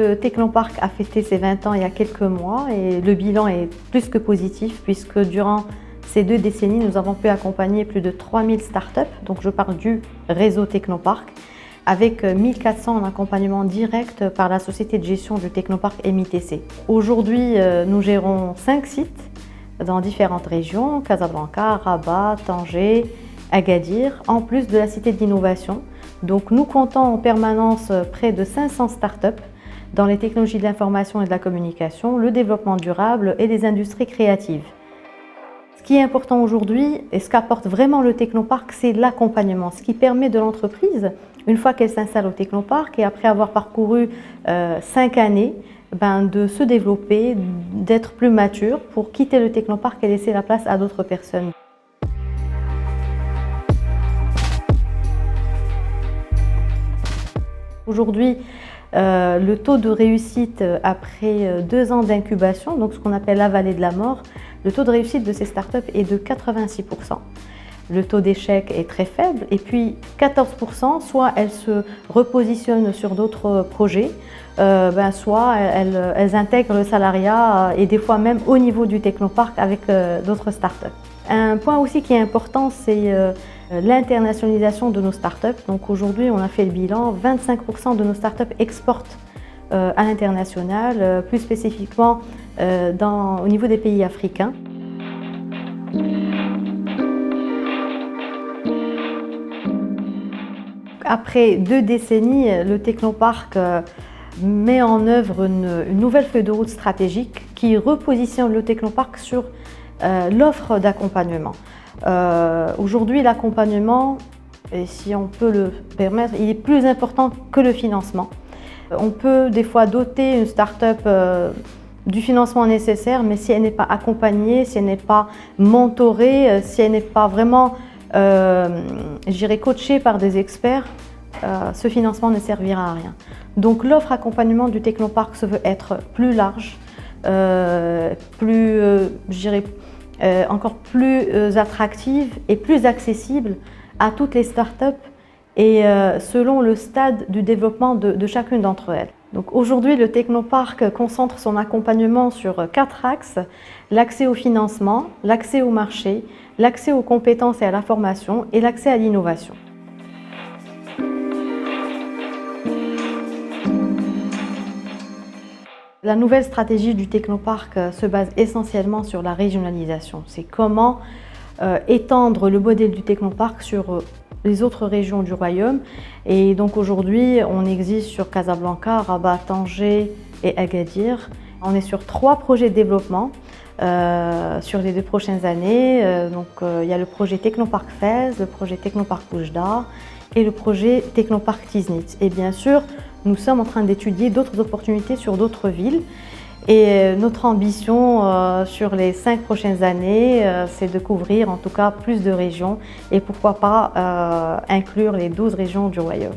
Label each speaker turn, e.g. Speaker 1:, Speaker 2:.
Speaker 1: Le Technopark a fêté ses 20 ans il y a quelques mois et le bilan est plus que positif puisque durant ces 2 décennies, nous avons pu accompagner plus de 3000 startups, donc je parle du réseau Technopark, avec 1400 en accompagnement direct par la société de gestion du Technopark MITC. Aujourd'hui, nous gérons 5 sites dans différentes régions, Casablanca, Rabat, Tanger, Agadir, en plus de la cité de l'innovation. Donc nous comptons en permanence près de 500 startups dans les technologies de l'information et de la communication, le développement durable et les industries créatives. Ce qui est important aujourd'hui et ce qu'apporte vraiment le Technopark, c'est l'accompagnement, ce qui permet de l'entreprise, une fois qu'elle s'installe au Technopark et après avoir parcouru 5 années, de se développer, d'être plus mature pour quitter le Technopark et laisser la place à d'autres personnes. Aujourd'hui, le taux de réussite après 2 ans d'incubation, donc ce qu'on appelle la vallée de la mort, le taux de réussite de ces startups est de 86%. Le taux d'échec est très faible et puis 14%, soit elles se repositionnent sur d'autres projets, soit elles intègrent le salariat et des fois même au niveau du Technopark avec d'autres startups. Un point aussi qui est important, c'est l'internationalisation de nos startups. Donc aujourd'hui, on a fait le bilan, 25% de nos startups exportent à l'international, plus spécifiquement au niveau des pays africains. Après 2 décennies, le Technopark met en œuvre une nouvelle feuille de route stratégique qui repositionne le Technopark sur l'offre d'accompagnement. Aujourd'hui, l'accompagnement, si on peut le permettre, il est plus important que le financement. On peut des fois doter une start-up du financement nécessaire, mais si elle n'est pas accompagnée, si elle n'est pas mentorée, si elle n'est pas vraiment coachée par des experts, ce financement ne servira à rien. Donc l'offre accompagnement du Technopark se veut être plus large, encore plus attractive et plus accessible à toutes les startups et selon le stade du développement de chacune d'entre elles. Donc aujourd'hui, le Technopark concentre son accompagnement sur 4 axes: l'accès au financement, l'accès au marché, l'accès aux compétences et à la formation et l'accès à l'innovation. La nouvelle stratégie du Technopark se base essentiellement sur la régionalisation. C'est comment étendre le modèle du Technopark sur les autres régions du royaume. Et donc aujourd'hui, on existe sur Casablanca, Rabat, Tanger et Agadir. On est sur 3 projets de développement sur les 2 prochaines années. Il y a le projet Technopark Fès, le projet Technopark Oujda et le projet Technopark Tiznit. Et bien sûr, nous sommes en train d'étudier d'autres opportunités sur d'autres villes. Et notre ambition sur les 5 prochaines années, c'est de couvrir en tout cas plus de régions et pourquoi pas inclure les 12 régions du royaume.